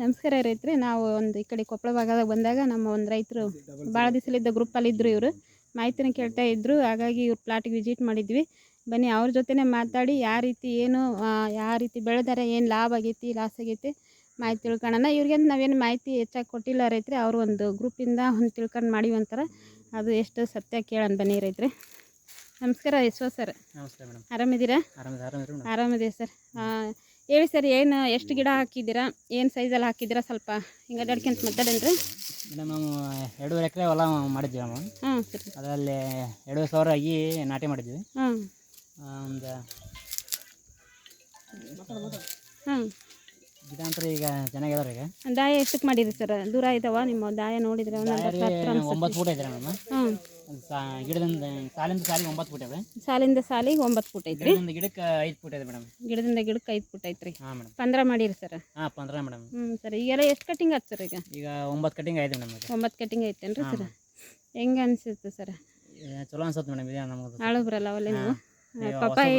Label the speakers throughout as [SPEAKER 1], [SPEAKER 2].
[SPEAKER 1] ನಮಸ್ಕಾರ ರೈತರೆ. ನಾವು ಒಂದು ಈ ಕಡೆ ಕೊಪ್ಪಳ ಭಾಗದಾಗ ಬಂದಾಗ ನಮ್ಮ ಒಂದು ರೈತರು ಭಾಳ ದಿವಸಲಿದ್ದ ಗ್ರೂಪಲ್ಲಿ ಇದ್ದರು. ಇವರು ಮಾಹಿತಿನ ಕೇಳ್ತಾ ಇದ್ದರು. ಹಾಗಾಗಿ ಇವ್ರ ಪ್ಲಾಟಿಗೆ ವಿಸಿಟ್ ಮಾಡಿದ್ವಿ. ಬನ್ನಿ ಅವ್ರ ಜೊತೆನೇ ಮಾತಾಡಿ ಯಾವ ರೀತಿ ಏನು ಯಾವ ರೀತಿ ಬೆಳೆದಾರೆ, ಏನು ಲಾಭ ಆಗೈತಿ ಲಾಸ್ ಆಗೈತಿ ಮಾಹಿತಿ ತಿಳ್ಕೊಳ್ಳೋಣ. ಇವ್ರಿಗೆ ನಾವೇನು ಮಾಹಿತಿ ಹೆಚ್ಚಾಗಿ ಕೊಟ್ಟಿಲ್ಲ ರೈತರೆ. ಅವರು ಒಂದು ಗ್ರೂಪಿಂದ ಒಂದು ತಿಳ್ಕೊಂಡು ಮಾಡಿವಿ ಅಂತಾರೆ. ಅದು ಎಷ್ಟು ಸತ್ಯ ಕೇಳೋಣ ಬನ್ನಿ ರೈತರೆ. ನಮಸ್ಕಾರ ಯಶ್ವಥ್ ಸರ್.
[SPEAKER 2] ನಮಸ್ತೆ ಮೇಡಮ್.
[SPEAKER 1] ಆರಾಮಿದ್ದೀರಾ? ಆರಾಮಿದ್ದೀವಿ ಸರ್. ಹೇಳಿ ಸರ್, ಏನು ಎಷ್ಟು ಗಿಡ ಹಾಕಿದ್ದೀರಾ, ಏನು ಸೈಜಲ್ಲಿ ಹಾಕಿದ್ದೀರಾ? ಸ್ವಲ್ಪ ಹಿಂಗೆ ಅಡ್ಡಾಡ್ಕೊಂತ ಮಾತಾಡೇನ್ರಿ
[SPEAKER 2] ಮೇಡಮ್. ನಾವು 2.5 ಎಕರೆ ಹೊಲ ಮಾಡಿದ್ವಿ ನಾವು.
[SPEAKER 1] ಹಾಂ ಸರ್.
[SPEAKER 2] ಅದರಲ್ಲಿ 2,000 ಆಗಿ ನಾಟಿ ಮಾಡಿದ್ವಿ.
[SPEAKER 1] ಹಾಂ
[SPEAKER 2] ಒಂದು
[SPEAKER 1] ಹಾಂ
[SPEAKER 2] ಗಿಡ ಅಂತ ಈಗ ಚೆನ್ನಾಗಿದಾರೆ. ಈಗ
[SPEAKER 1] ದಾಯ ಎಷ್ಟಕ್ಕೆ ಮಾಡಿರಿ ಸರ್? ದೂರ ಇದ್ದಾವ ನಿಮ್ಮ ದಾಯ ನೋಡಿದ್ರೆ?
[SPEAKER 2] 9 ಫೂಟ್ ಐತೆ ಮೇಡಮ್.
[SPEAKER 1] ಹಾಂ,
[SPEAKER 2] ಗಿಡದಿಂದ ಸಾಲಿಂದ ಸಾಲಿಗೆ 9 ಫೂಟ್ ಇದೆ.
[SPEAKER 1] ಸಾಲಿಂದ ಸಾಲಿಗೆ 9 ಫೂಟ್ ಐತ್ರಿ.
[SPEAKER 2] ಗಿಡಕ್ಕೆ 5 ಫೂಟ್ ಇದೆ ಮೇಡಮ್.
[SPEAKER 1] ಗಿಡದಿಂದ ಗಿಡಕ್ಕೆ 5 ಫೂಟ್ ಐತ್ರಿ.
[SPEAKER 2] ಹಾಂ ಮೇಡಮ್.
[SPEAKER 1] 15 ಮಾಡಿರಿ ಸರ್?
[SPEAKER 2] ಹಾಂ 15 ಮೇಡಮ್.
[SPEAKER 1] ಸರ್, ಈಗೆಲ್ಲ ಎಷ್ಟು ಕಟಿಂಗ್ ಆಯ್ತು ಸರ್? ಈಗ
[SPEAKER 2] 9 ಕಟಿಂಗ್ ಆಯ್ತು ಮೇಡಮ್.
[SPEAKER 1] 9 ಕಟಿಂಗ್ ಐತೇನ್ರಿ ಸರ್? ಹೆಂಗೆ ಅನಿಸುತ್ತೆ ಸರ್?
[SPEAKER 2] ಚಲೋ ಅನ್ಸುತ್ತೆ ಮೇಡಮ್. ಇದೆ ನಮ್ಗೆ
[SPEAKER 1] ಹಾಳು ಬರಲ್ಲ ಅವಲ್ಲ ನೀವು? ಪಪ್ಪಾಯಿ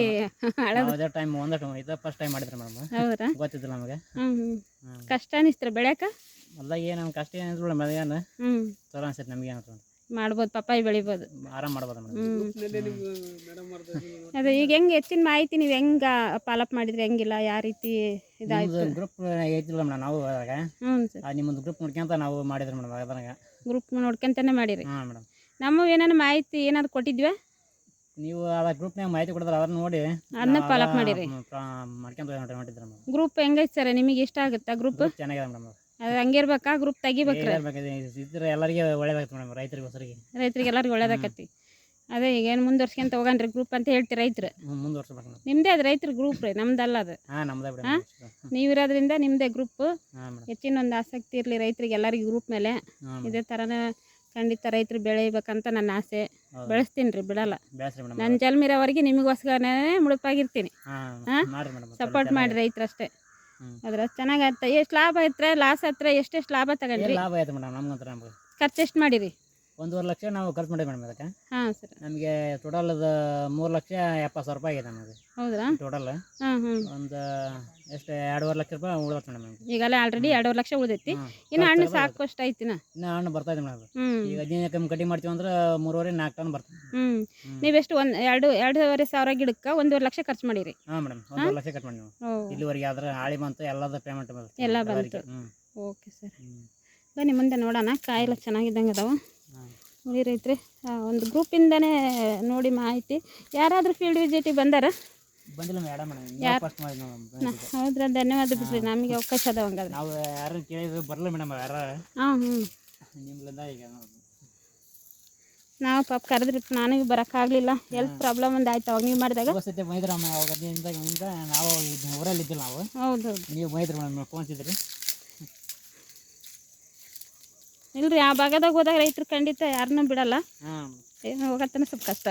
[SPEAKER 2] ಅದೇ ಟೈಮ್ ಇದು ಫಸ್ಟ್ ಟೈಮ್ ಮಾಡಿದ್ರಿ ಮೇಡಮ್.
[SPEAKER 1] ಹೌದಾ?
[SPEAKER 2] ಗೊತ್ತಿದ್ದಿಲ್ಲ ನಮಗೆ.
[SPEAKER 1] ಕಷ್ಟ ಅನಿಸ್ತಾರೆ ಬೆಳ್ಯಾಕ?
[SPEAKER 2] ಅಲ್ಲ, ಏನು ನಮ್ಗೆ ಕಷ್ಟ ಏನಿದ್ರು ಮೇಡಮ್. ಅದೇನು ಚಲೋ ಅನ್ಸುತ್ತೆ ನಮಗೆ. ಏನು
[SPEAKER 1] ಮಾಡ್ಬೋದು, ಪಪ್ಪಾಯಿ ಬೆಳಿಬೋದು,
[SPEAKER 2] ಆರಾಮ್ ಮಾಡ್ಬೋದು ಮೇಡಮ್.
[SPEAKER 1] ಅದೇ ಈಗ ಹೆಂಗೆ ಹೆಚ್ಚಿನ ಮಾಹಿತಿ ನೀವು ಹೆಂಗೆ ಫಾಲೋಅಪ್ ಮಾಡಿದ್ರಿ, ಹೆಂಗಿಲ್ಲ ಯಾವ ರೀತಿ ಇದಾಯ್ತು?
[SPEAKER 2] ಗ್ರೂಪ್ ಐತಿಲ್ಲ ಮೇಡಮ್. ನಾವು ಅವಾಗ
[SPEAKER 1] ಸರ್,
[SPEAKER 2] ನಿಮ್ಮದು ಗ್ರೂಪ್ ನೋಡ್ಕೊಂತ ನಾವು ಮಾಡಿದ್ರಿ ಮೇಡಮ್. ಅದ್ರಾಗ
[SPEAKER 1] ಗ್ರೂಪ್ ನೋಡ್ಕೊಂತಾನೆ ಮಾಡಿರಿ?
[SPEAKER 2] ಹಾಂ ಮೇಡಮ್.
[SPEAKER 1] ನಮ್ಮ ಏನಾದ್ರು ಮಾಹಿತಿ ಏನಾದ್ರು ಕೊಟ್ಟಿದ್ವಿ?
[SPEAKER 2] ನೀವು ಅದ ಗ್ರೂಪ್ನಾಗ ಮಾಹಿತಿ ಕೊಡಿದ್ರೆ ಅದನ್ನ ನೋಡಿ
[SPEAKER 1] ಅದನ್ನ ಫಾಲೋಅಪ್ ಮಾಡಿರಿ?
[SPEAKER 2] ಮಾಡ್ಕೊಂತ ನೋಡಿದ್ರೆ ಮೇಡಮ್.
[SPEAKER 1] ಗ್ರೂಪ್ ಹೆಂಗೈತೆ ಸರ್? ನಿಮಗೆ ಇಷ್ಟ ಆಗುತ್ತಾ ಗ್ರೂಪ್?
[SPEAKER 2] ಚೆನ್ನಾಗಿದೆ ಮೇಡಮ್.
[SPEAKER 1] ಅದು ಹಂಗಿರ್ಬೇಕಾ? ಗ್ರೂಪ್ ತೆಗಿಬೇಕ್ರಿ?
[SPEAKER 2] ಇದ್ರೆ ಎಲ್ಲರಿಗೆ ಒಳ್ಳೇದಾಗ್ತದೆ ಮೇಡಮ್. ರೈತರಿಗೆ
[SPEAKER 1] ಎಲ್ಲರಿಗೂ ಒಳ್ಳೇದಾಕತಿ. ಅದೇ ಈಗ ಏನು ಮುಂದುವರ್ಸ್ಕೊಂತ ಹೋಗನ್ರಿ ಗ್ರೂಪ್ ಅಂತ ಹೇಳ್ತೀರಿ ರೈತರು?
[SPEAKER 2] ಮುಂದುವರ್ಸ್ಬೇಕು.
[SPEAKER 1] ನಿಮ್ಮದೇ ಅದು ರೈತರ ಗ್ರೂಪ್ ರೀ, ನಮ್ದಲ್ಲ ಅದು.
[SPEAKER 2] ಹಾಂ ನಮ್ದೇ ಬಿಡಿ.
[SPEAKER 1] ನೀವಿರೋದ್ರಿಂದ ನಿಮ್ಮದೇ ಗ್ರೂಪ್.
[SPEAKER 2] ಹಾಂ ಮೇಡಮ್.
[SPEAKER 1] ಹೆಚ್ಚಿನ ಒಂದು ಆಸಕ್ತಿ ಇರಲಿ ರೈತರಿಗೆ, ಎಲ್ಲರಿಗೂ ಗ್ರೂಪ್ ಮೇಲೆ. ಇದೇ ಥರನೇ ಖಂಡಿತ ರೈತರು ಬೆಳೆಯಬೇಕಂತ ನನ್ನ ಆಸೆ. ಬೆಳೆಸ್ತೀನಿ ರೀ, ಬಿಡಲ್ಲ. ನನ್ನ ಜನ್ಮಿರೋವರೆಗೆ ನಿಮಗೋಸ್ಕರನೇ ಮುಳುಪಾಗಿರ್ತೀನಿ. ಸಪೋರ್ಟ್ ಮಾಡಿ ರೈತರು ಅಷ್ಟೇ. ಅದ್ರ ಚೆನ್ನಾಗತ್ತ. ಎಷ್ಟು ಲಾಭ ಐತ್ರೆ, ಲಾಸ್ ಹತ್ರ ಎಷ್ಟೆಷ್ಟು ಲಾಭ ತಗೊಂಡ್ರಿ?
[SPEAKER 2] ಲಾಭ ಆಯ್ತು ಮೇಡಮ್. ನಮ್ಗೆ
[SPEAKER 1] ಖರ್ಚು ಎಷ್ಟು ಮಾಡಿರಿ?
[SPEAKER 2] 1.5 ಲಕ್ಷ ನಾವು ಖರ್ಚು ಮಾಡಿವಿ ಮೇಡಮ್ ಅದಕ್ಕೆ.
[SPEAKER 1] ಹಾಂ ಸರ್.
[SPEAKER 2] ನಮಗೆ ಟೋಟಲ್ 3,70,000 ರೂಪಾಯಿ ಆಗಿದೆ ನಮಗೆ.
[SPEAKER 1] ಹೌದಾ?
[SPEAKER 2] ಟೋಟಲ್ ಒಂದು ಎಷ್ಟು 2.5 ಲಕ್ಷ ರೂಪಾಯಿ ಉಳಿದತ್ತೆ ಮೇಡಮ್.
[SPEAKER 1] ಈಗಲೇ ಆಲ್ರೆಡಿ 2.5 ಲಕ್ಷ ಉಳಿದೈತಿ. ಇನ್ನು ಹಣ್ಣು ಸಾಕಷ್ಟು ಐತಿನ?
[SPEAKER 2] ಇನ್ನು ಹಣ್ಣು ಬರ್ತಾ ಇದೆ ಮೇಡಮ್. ಈಗ 15 ಕಟಿಂಗ್ ಮಾಡ್ತೀವಿ ಅಂದ್ರೆ 3.5-4 ಟನ್ ಬರ್ತದೆ.
[SPEAKER 1] ನೀವೆಷ್ಟು 2,500 ಗಿಡಕ್ಕೆ 1.5 ಲಕ್ಷ ಖರ್ಚು ಮಾಡಿರಿ?
[SPEAKER 2] ಹಾಂ ಮೇಡಮ್. 1.5 ಲಕ್ಷ ಖರ್ಚು ಮಾಡಿ ಇಲ್ಲಿವರೆಗೆ. ಆದ್ರೆ ಆಳಿ ಬಂತು, ಎಲ್ಲದ ಪೇಮೆಂಟ್
[SPEAKER 1] ಎಲ್ಲ ಬಂತು. ಓಕೆ ಸರ್, ಬನ್ನಿ ಮುಂದೆ ನೋಡೋಣ. ಕಾಯೆಲ್ಲ ಚೆನ್ನಾಗಿದ್ದಂಗೆ ಅದಾವ ನೋಡಿ ರೈತ್ರಿ. ಒಂದು ಗ್ರೂಪಿಂದನೇ ನೋಡಿ ಮಾಹಿತಿ. ಯಾರಾದರೂ ಫೀಲ್ಡ್ ವಿಸಿಟಿಗೆ ಬಂದಾರ?
[SPEAKER 2] ಬಂದಿಲ್ಲ ಮೇಡಮ್.
[SPEAKER 1] ಹೌದ್ರಾ? ಧನ್ಯವಾದ ಬಿಡ್ರಿ, ನಮಗೆ ಅವಕಾಶ ಅದಾವ ಹಂಗಾದ್ರೆ.
[SPEAKER 2] ನಾವು ಯಾರು ಕೇಳಿದ್ರು ಬರಲ್ಲ ಮೇಡಮ್. ಯಾರ ನಿಮ್ಲಿಂದ ಈಗ
[SPEAKER 1] ನಾವು ಪಾಪ ಕರೆದ್ರಿ, ನನಗೆ ಬರೋಕ್ಕಾಗಲಿಲ್ಲ. ಹೆಲ್ತ್ ಪ್ರಾಬ್ಲಮ್ ಒಂದು ಆಯ್ತು ಅವಾಗ ನೀವು ಮಾಡಿದಾಗ.
[SPEAKER 2] ಬೈದ್ರಮ್ಮ ಅವಾಗಿಂದ ನಾವು ಊರಲ್ಲಿ ಇದ್ದಿಲ್ಲ ನಾವು.
[SPEAKER 1] ಹೌದು,
[SPEAKER 2] ನೀವು ಬೈದ್ರಿ ಮೇಡಮ್, ಫೋನ್ಸಿದ್ರಿ.
[SPEAKER 1] ಇಲ್ರಿ, ಆ ಭಾಗದಾಗ ಹೋದಾಗ ರೈತರು ಖಂಡಿತ ಯಾರನ್ನೂ ಬಿಡಲ್ಲ. ಏನು ಹೋಗತ್ತನ ಸ್ವಲ್ಪ ಕಷ್ಟ.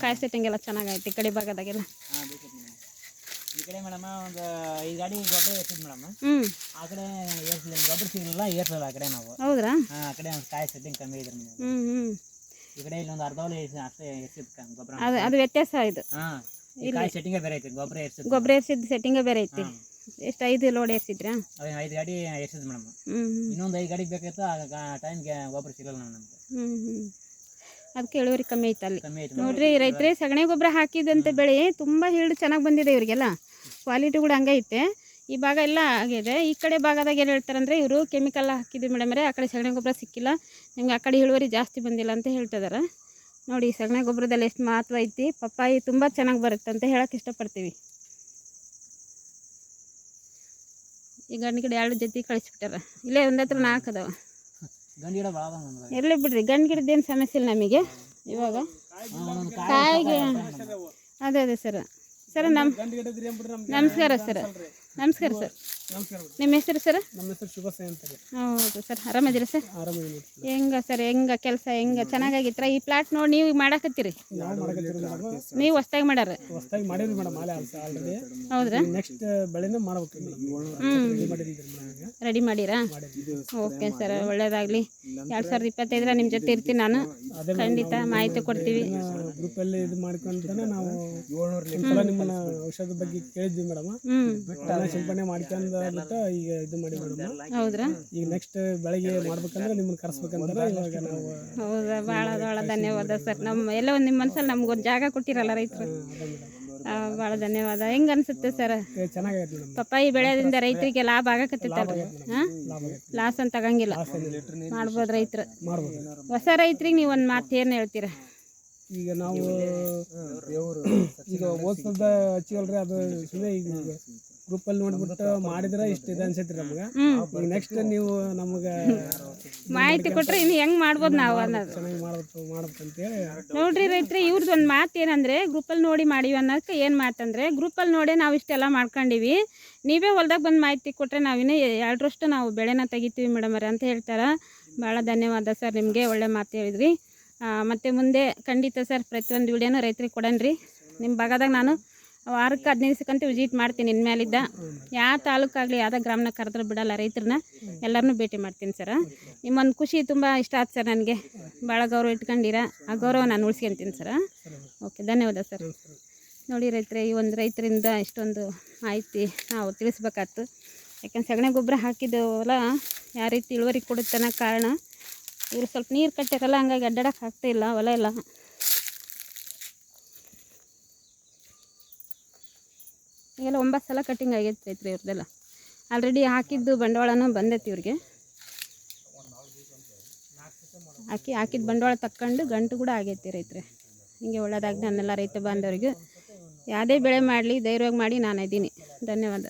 [SPEAKER 1] ಕಾಯಿ ಸೆಟ್ಟಿಂಗ್ ಎಲ್ಲ ಚೆನ್ನಾಗೈತಿ ಈ ಕಡೆ ಭಾಗದಾಗೆಲ್ಲ.
[SPEAKER 2] ಈ ಕಡೆ ಮೇಡಮ್ ಒಂದು 5 ಗಾಡಿ ಗೊಬ್ಬರ ಏರ್ಸಿದ್ ಮೇಡಮ್. ಆ ಕಡೆ ಏರ್ಸಲಿಲ್ಲ, ಗೊಬ್ಬರ ಸಿಗಲಿಲ್ಲ, ಏರ್ಸಲ್ಲ ಆ ಕಡೆ ನಾವು.
[SPEAKER 1] ಹೌದ್ರಾ?
[SPEAKER 2] ಆ ಕಡೆ ಒಂದು ಕಾಯಿ ಸೆಟ್ಟಿಂಗ್ ಕಮ್ಮಿ ಇದ್ರಿ ಮೇಡಮ್. ಈ ಕಡೆ ಇಲ್ಲೊಂದು ಅರ್ಧ ಹೊಲ ಅಷ್ಟೇ ಏರ್ಸಿದ್ ಗೊಬ್ಬರ. ಅದು ವ್ಯತ್ಯಾಸ ಇದು. ಕಾಯಿ ಸೆಟ್ಟಿಂಗೇ ಬೇರೆ ಐತಿ, ಗೊಬ್ಬರ ಏರ್ಸಿದ್ದು ಸೆಟ್ಟಿಂಗೇ ಬೇರೆ ಐತಿ. ಎಷ್ಟು 5 ಲೋಡ್ ಏರ್ಸಿದ್ರಾ? 5 ಗಾಡಿ ಏರ್ಸಿದ್ ಮೇಡಮ್. ಇನ್ನೊಂದು 5 ಗಾಡಿಗೆ ಬೇಕಾಯ್ತು. ಆ ಟೈಮ್ಗೆ ಗೊಬ್ಬರ ಸಿಗಲ್ಲ ನಮ್ಗೆ. ಅದಕ್ಕೆ ಇಳುವರಿ ಕಮ್ಮಿ ಐತೆ ಅಲ್ಲಿ. ನೋಡ್ರಿ ರೈತರೇ, ಸಗಣಿ ಗೊಬ್ಬರ ಹಾಕಿದಂತೆ ಬೆಳೆ ತುಂಬ ಹಿಲ್ಡ್ ಚೆನ್ನಾಗಿ ಬಂದಿದೆ ಇವರಿಗೆಲ್ಲ. ಕ್ವಾಲಿಟಿ ಕೂಡ ಹಂಗೈತೆ. ಈ ಭಾಗ ಎಲ್ಲ ಆಗಿದೆ. ಈ ಕಡೆ ಭಾಗದಾಗ ಏನು ಹೇಳ್ತಾರಂದರೆ, ಇವರು ಕೆಮಿಕಲ್ ಹಾಕಿದ್ವಿ ಮೇಡಮ್ರೆ, ಆ ಕಡೆ ಸಗಣಿ ಗೊಬ್ಬರ ಸಿಕ್ಕಿಲ್ಲ ನಿಮ್ಗೆ, ಆ ಕಡೆ ಇಳುವರಿ ಜಾಸ್ತಿ ಬಂದಿಲ್ಲ ಅಂತ ಹೇಳ್ತಿದ್ದಾರೆ. ನೋಡಿ ಸಗಣಿ ಗೊಬ್ಬರದಲ್ಲಿ ಎಷ್ಟು ಮಹತ್ವ ಐತಿ. ಪಪ್ಪಾಯಿ ತುಂಬ ಚೆನ್ನಾಗಿ ಬರುತ್ತೆ ಅಂತ ಹೇಳೋಕೆ ಇಷ್ಟಪಡ್ತೀವಿ. ಈ ಗಂಡು ಗಿಡ 2 ಜೊತೆ ಕಳಿಸ್ಬಿಟ್ಟಾರ. ಇಲ್ಲೇ ಒಂದು ಹತ್ರ 4 ಅದಾವ. ಇರಲಿ ಬಿಡ್ರಿ, ಗಂಡು ಗಿಡದ್ದೇನು ಸಮಸ್ಯೆ ಇಲ್ಲ ನಮಗೆ ಇವಾಗ. ಕಾಯಿಗೆ ಅದೇ ಸರ್. ಸರ್ ನಮಸ್ಕಾರ ಸರ್. ನಮಸ್ಕಾರ ಸರ್. ನಿಮ್ಮ ಹೆಸರು ಸರ್?
[SPEAKER 3] ನಮ್ಮ ಹೆಸರು ಶುಭ ಸಾಯಿ ಅಂತ.
[SPEAKER 1] ಹೌದು ಸರ್. ಆರಾಮದಿರಿ ಸರ್?
[SPEAKER 3] ಆರಾಮಿದ್ದೀನಿ.
[SPEAKER 1] ಹೆಂಗೆ ಸರ್, ಹೆಂಗೆ ಕೆಲಸ ಹೆಂಗೆ ಚೆನ್ನಾಗಾಗಿತ್ರ? ಈ ಪ್ಲಾಟ್ ನೋಡಿ ನೀವು ಮಾಡಾಕತ್ತೀರಿ? ನೀವು ಹೊಸ್ದಾಗಿ ಮಾಡ್ಯಾರ?
[SPEAKER 3] ಹೊಸ್ದಾಗಿ ಮಾಡೀವಿ ಮೇಡಮ್ ಆಲ್ರೆಡಿ.
[SPEAKER 1] ಹೌದ್ರಾ?
[SPEAKER 3] ನೆಕ್ಸ್ಟ್ ಬೆಳೆನ ಮಾಡ್ಬೇಕು
[SPEAKER 1] ರೆಡಿ ಮಾಡಿರಾ? ಓಕೆ ಸರ್, ಒಳ್ಳೇದಾಗಲಿ. 2025 ನಿಮ್ಮ ಜೊತೆ ಇರ್ತೀನಿ ನಾನು. ಖಂಡಿತ ಮಾಹಿತಿ ಕೊಡ್ತೀವಿ.
[SPEAKER 3] ಗ್ರೂಪಲ್ಲಿ ಇದು ಮಾಡ್ಕೊಂತಾನೆ ನಾವು ನಿಮ್ಮನ್ನ ಔಷಧ ಬಗ್ಗೆ ಕೇಳಿದ್ವಿ ಮೇಡಮ್. ಸಿಂಪಡಣೆ ಮಾಡ್ಕೊಂಡು ಮಾಡೋದಾಗ್ಬಿಟ್ಟು ಈಗ ಇದು ಮಾಡಿ ಮೇಡಮ್.
[SPEAKER 1] ಹೌದ್ರಾ?
[SPEAKER 3] ಈಗ ನೆಕ್ಸ್ಟ್ ಬೆಳಗ್ಗೆ ಮಾಡ್ಬೇಕಂದ್ರೆ ನಿಮ್ಮನ್ನ ಕರೆಸ್ಬೇಕಂತಾರೆ ಇವಾಗ ನಾವು.
[SPEAKER 1] ಹೌದಾ? ಭಾಳ ಧನ್ಯವಾದ ಸರ್. ನಮ್ಮ ಎಲ್ಲ ಒಂದು ನಿಮ್ಮ ಮನಸ್ಸಲ್ಲಿ ನಮ್ಗೊಂದು ಜಾಗ ಕೊಟ್ಟಿರಲ್ಲ ರೈತರು,
[SPEAKER 3] ಅದೇ ಮೇಡಮ್,
[SPEAKER 1] ಭಾಳ ಧನ್ಯವಾದ. ಹೆಂಗೆ ಅನಿಸುತ್ತೆ ಸರ್?
[SPEAKER 3] ಚೆನ್ನಾಗೈತೆ ಮೇಡಮ್.
[SPEAKER 1] ಪಪ್ಪಾಯಿ ಬೆಳೆಯೋದ್ರಿಂದ ರೈತರಿಗೆ ಲಾಭ ಆಗಕತ್ತಿತ್ತಲ್ರಿ? ಹಾಂ, ಲಾಸ್ ಅಂತ ಆಗಂಗಿಲ್ಲ, ಮಾಡ್ಬೋದು ರೈತರು. ಹೊಸ ರೈತರಿಗೆ ನೀವು ಒಂದು ಮಾತು ಏನು ಹೇಳ್ತೀರಾ?
[SPEAKER 3] ಈಗ ನಾವು ಈಗ ಓದ್ಸದ ಹಚ್ಚಿವಲ್ರಿ, ಅದು ಸುಮ್ಮನೆ ಈಗ ಗ್ರೂಪಲ್ಲಿ ನೋಡ್ಬಿಟ್ಟು ಮಾಡಿದ್ರೆ ಇಷ್ಟು ಇದು ಅನ್ಸೈತ್ರಿ ನಮ್ಗೆ. ಈಗ ನೆಕ್ಸ್ಟ್ ನೀವು ನಮ್ಗೆ
[SPEAKER 1] ಮಾಹಿತಿ ಕೊಟ್ಟರೆ ಇನ್ನು ಹೆಂಗೆ ಮಾಡ್ಬೋದು ನಾವು ಅನ್ನೋದು.
[SPEAKER 3] ಚೆನ್ನಾಗಿ ಮಾಡ್ಬೇಕಂತೇಳಿ
[SPEAKER 1] ನೋಡ್ರಿ ರೈತರೆ, ಇವ್ರದ್ದು ಒಂದು ಮಾತು ಏನಂದರೆ, ಗ್ರೂಪಲ್ಲಿ ನೋಡಿ ಮಾಡೀವಿ ಅನ್ನೋದಕ್ಕೆ ಏನು ಮಾತಂದರೆ, ಗ್ರೂಪಲ್ಲಿ ನೋಡಿ ನಾವು ಇಷ್ಟೆಲ್ಲ ಮಾಡ್ಕೊಂಡಿವಿ, ನೀವೇ ಹೊಲ್ದಾಗ ಬಂದು ಮಾಹಿತಿ ಕೊಟ್ಟರೆ ನಾವಿನ್ನೂ 2ರಷ್ಟು ನಾವು ಬೆಳೆನ ತೆಗಿತೀವಿ ಮೇಡಮರೇ ಅಂತ ಹೇಳ್ತಾರೆ. ಭಾಳ ಧನ್ಯವಾದ ಸರ್, ನಿಮಗೆ ಒಳ್ಳೆ ಮಾತು ಹೇಳಿದ್ರಿ. ಮತ್ತು ಮುಂದೆ ಖಂಡಿತ ಸರ್ ಪ್ರತಿಯೊಂದು ವಿಡಿಯೋನೂ ರೈತರಿಗೆ ಕೊಡೋಣ್ರಿ. ನಿಮ್ಮ ಭಾಗದಾಗ ನಾನು ವಾರಕ್ಕೆ 15 ದಿವಸಕ್ಕಂತೂ ವಿಸಿಟ್ ಮಾಡ್ತೀನಿ. ಇನ್ಮೇಲಿದ್ದ ಯಾವ ತಾಲೂಕಾಗಲಿ ಯಾವುದೇ ಗ್ರಾಮನ ಕರೆದ್ರೆ ಬಿಡಲ್ಲ, ರೈತರನ್ನ ಎಲ್ಲರನ್ನೂ ಭೇಟಿ ಮಾಡ್ತೀನಿ ಸರ್. ನಿಮ್ಮೊಂದು ಖುಷಿ ತುಂಬ ಇಷ್ಟ ಆಯ್ತು ಸರ್ ನನಗೆ. ಭಾಳ ಗೌರವ ಇಟ್ಕೊಂಡಿರ, ಆ ಗೌರವ ನಾನು ಉಳಿಸ್ಕೊಂತೀನಿ ಸರ್. ಓಕೆ, ಧನ್ಯವಾದ ಸರ್. ನೋಡಿ ರೈತರೆ, ಈ ಒಂದು ರೈತರಿಂದ ಇಷ್ಟೊಂದು ಮಾಹಿತಿ ನಾವು ತಿಳಿಸ್ಬೇಕಾಯ್ತು. ಯಾಕೆಂದ್ರೆ ಸಗಣಿ ಗೊಬ್ಬರ ಹಾಕಿದ ಹೊಲ ಯಾವ ರೀತಿ ಇಳುವರಿ ಕೊಡುತ್ತೆ ಅನ್ನೋ ಕಾರಣ, ಇವರು ಸ್ವಲ್ಪ ನೀರು ಕಟ್ಟಿರಲ್ಲ, ಹಂಗಾಗಿ ಅಡ್ಡಾಡಕ್ಕೆ ಆಗ್ತಾಯಿಲ್ಲ ಹೊಲ ಎಲ್ಲ. ಈಗೆಲ್ಲ 9 ಸಲ ಕಟ್ಟಿಂಗ್ ಆಗೈತೆ ರೈತ್ರಿ ಇವ್ರದ್ದೆಲ್ಲ. ಆಲ್ರೆಡಿ ಹಾಕಿದ್ದು ಬಂಡವಾಳನೂ ಬಂದೈತಿ ಇವ್ರಿಗೆ. ಹಾಕಿದ ಬಂಡವಾಳ ತಕ್ಕೊಂಡು ಗಂಟು ಕೂಡ ಆಗೈತಿ ರೈತರೆ. ಹೀಗೆ ಒಳ್ಳೆಯದಾಗಿ ನನ್ನೆಲ್ಲ ರೈತ ಬಾಂಧವರಿಗೆ ಯಾವುದೇ ಬೆಳೆ ಮಾಡಲಿ ಧೈರ್ಯವಾಗಿ ಮಾಡಿ ನಾನು ಇದ್ದೀನಿ. ಧನ್ಯವಾದ.